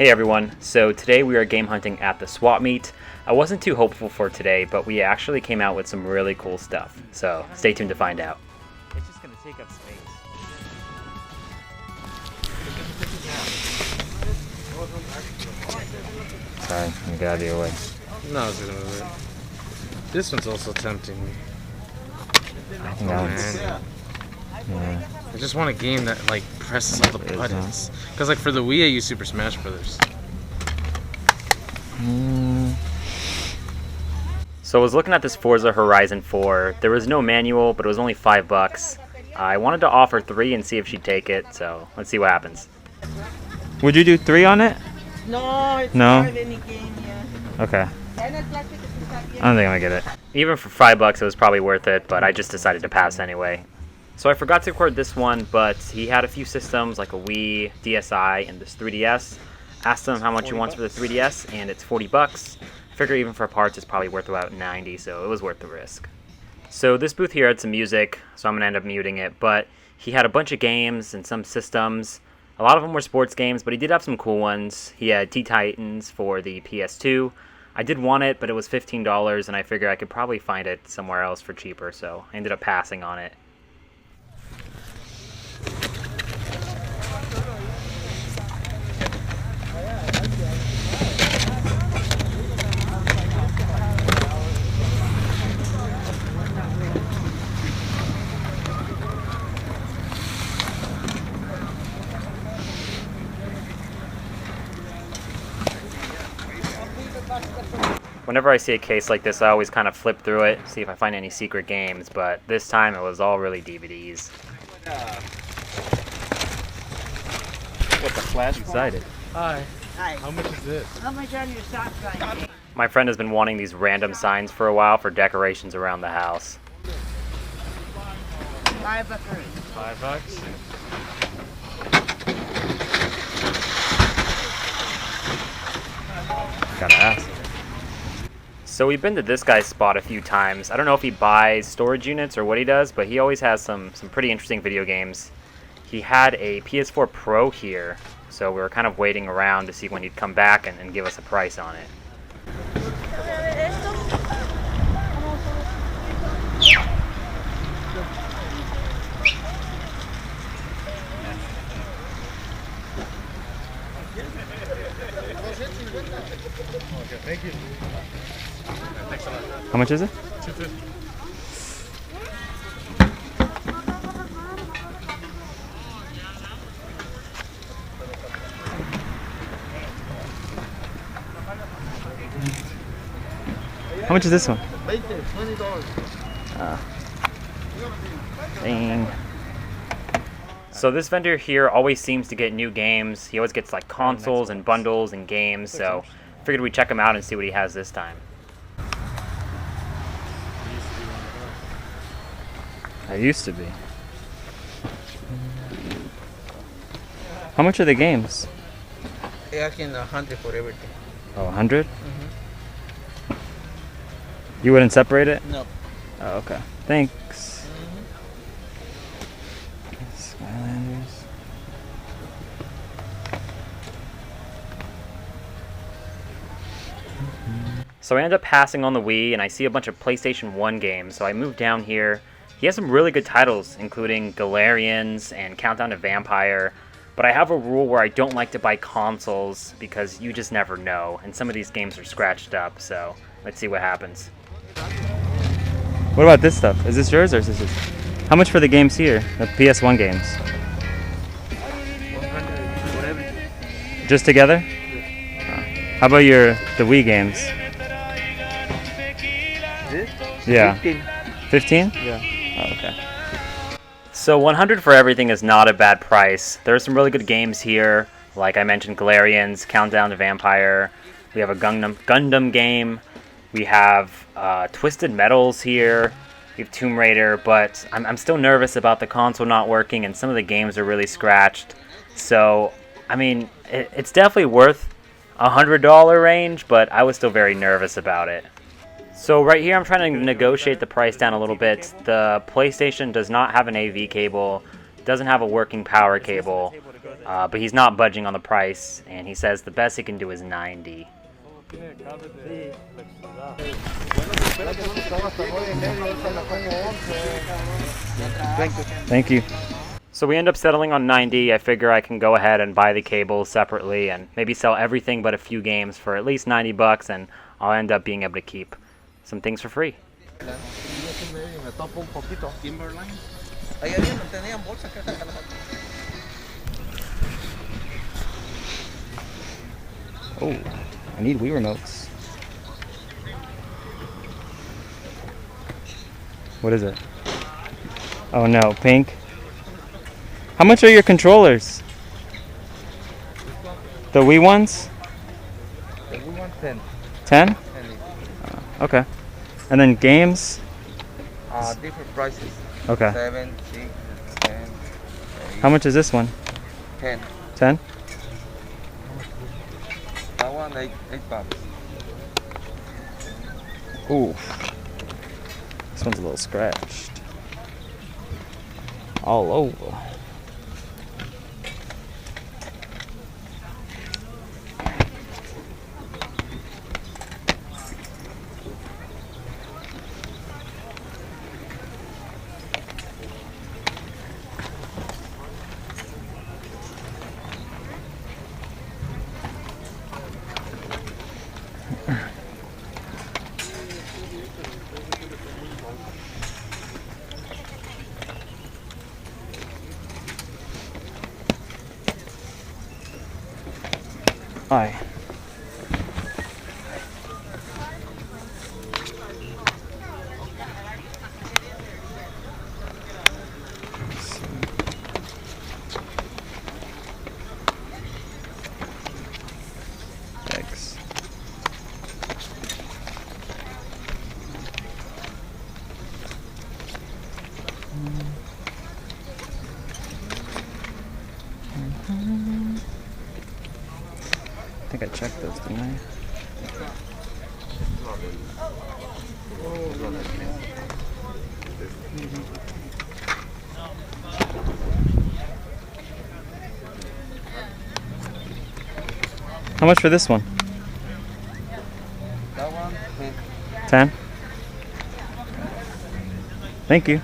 Hey everyone, so today we are game hunting at the swap meet. I wasn't too hopeful for today, but we actually came out with some really cool stuff, so stay tuned to find out. It's just gonna take up space. Sorry, let me get out of your way. No, I was gonna move it. This one's also tempting me. I think that one's... Yeah. I just want a game that like presses all the buttons. Cause like for the Wii I use Super Smash Brothers. So I was looking at this Forza Horizon 4. There was no manual, but it was only $5. I wanted to offer 3 and see if she'd take it, so let's see what happens. Would you do 3 on it? No, it's No? not any game yet. Okay. I don't think I'm gonna get it. Even for $5 it was probably worth it, but I just decided to pass anyway. So I forgot to record this one, but he had a few systems like a Wii, DSi, and this 3DS. Asked him how much he wants for the 3DS, and it's $40. I figure even for parts it's probably worth about $90, so it was worth the risk. So this booth here had some music, so I'm gonna end up muting it, but he had a bunch of games and some systems. A lot of them were sports games, but he did have some cool ones. He had T-Titans for the PS2. I did want it, but it was $15, and I figured I could probably find it somewhere else for cheaper, so I ended up passing on it. Whenever I see a case like this, I always kind of flip through it, see if I find any secret games, but this time it was all really DVDs. What, the flash? Excited. Hi. Hi. How much is this? How much on your sock line? My friend has been wanting these random signs for a while for decorations around the house. $5. $5. Gotta ask. So we've been to this guy's spot a few times. I don't know if he buys storage units or what he does, but he always has some pretty interesting video games. He had a PS4 Pro here, so we were kind of waiting around to see when he'd come back and give us a price on it. Okay, thank you. Thanks a lot. How much is it? $250. How much is this one? $20. Dang. So this vendor here always seems to get new games. He always gets like consoles and bundles and games, so figured we'd check him out and see what he has this time. I used to be. How much are the games? Yeah, I can 100 for everything. Oh, 100? You wouldn't separate it? No. Oh, okay. Thanks. Skylanders. So I ended up passing on the Wii, and I see a bunch of PlayStation 1 games, so I moved down here. He has some really good titles, including Galarians and Countdown to Vampire, but I have a rule where I don't like to buy consoles because you just never know, and some of these games are scratched up, so let's see what happens. What about this stuff? Is this yours or is this yours? How much for the games here, the PS1 games? Just together? How about the Wii games? This? Yeah. 15? Yeah. Oh, okay. So 100 for everything is not a bad price. There are some really good games here, like I mentioned, Galarians, Countdown to Vampire. We have a Gundam game. We have Twisted Metals here. We have Tomb Raider, but I'm still nervous about the console not working, and some of the games are really scratched. So, I mean, it's definitely worth $100 range, but I was still very nervous about it. So right here I'm trying to negotiate the price down a little bit. The PlayStation does not have an AV cable, doesn't have a working power cable. but he's not budging on the price, and he says the best he can do is 90. Thank you. So we end up settling on 90. I figure I can go ahead and buy the cables separately and maybe sell everything but a few games for at least 90 bucks, and I'll end up being able to keep some things for free. Oh, I need Wii remotes. What is it? Oh no, pink. How much are your controllers? The Wii ones? The Wii one 10. 10? Okay. And then games? Different prices. Okay. 7, 6, 10, 8, How much is this one? 10. 10? That one 8 bucks. Ooh. This one's a little scratched. All over. Hi. Thanks. I think I checked those, didn't I? How much for this one? That one 10. 10? Thank you.